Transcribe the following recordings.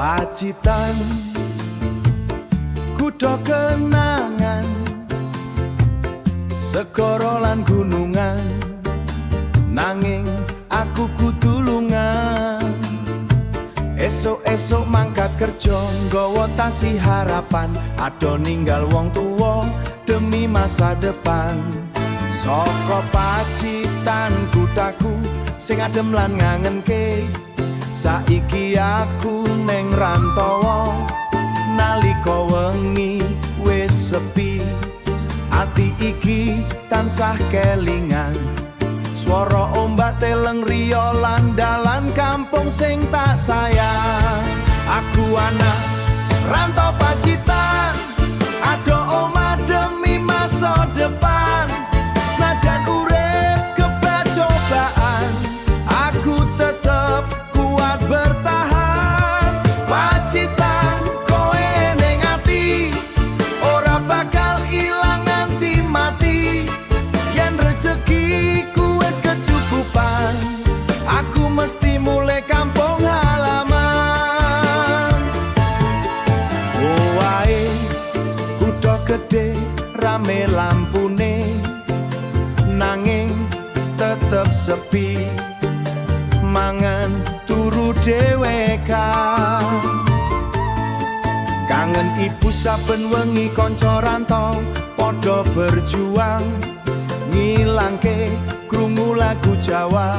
Pacitan kutha kenangan, segara lan gunungan, nanging aku kudu lungan. Esok-esok mangkat kerja nggawa tasi harapan, ado ninggal wong tuwa demi masa depan. Saka Pacitan kuthaku sing adem lan ngangenke, saiki aku neng rantawa. Nalika wengi wis sepi, ati iki tansah kelingan. Swara ombak teleng riya lan dalan kampung sing tak sayang. Aku anak rantau Pacitan, ado omah demi masa depan. Senajan urip kebak cobaan, aku tetep kuat bertahan. Pacitan kowe ning ati, ora bakal ilang nganti mati. Yen rezekiku wis kecukupan, aku mesti mulai kampung halaman. Owae kutha gedhe rame lampune, nanging tetep sepi, mangan turu dhewekan. Kangen ibu saben wengi kanca rantau padha berjuang, ngilangke krungu lagu Jawa,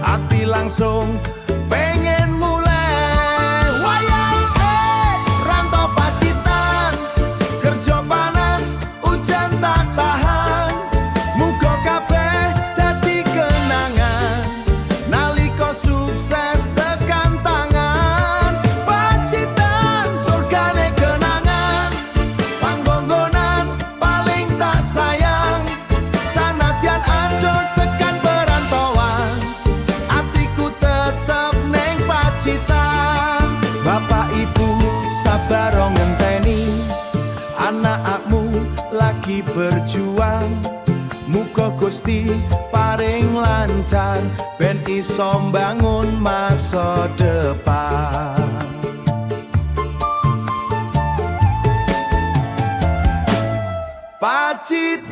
ati langsung pengen mulai. Wayang rantau Pacitan, kerja panas ujan tak tahan. Muga kabeh dadi kenangan, nalika sukses tekan tangan. Pacitan surgane kenangan, panggonan paling tak sayang. Sanadyan ado tekan perantauan, atiku tetep neng Pacitan. Bapak ibu sabar ngenteni, anakmu lagi berjuang. Muga Gusti paring lancar, ben iso mbangun masa depan. Pacitan.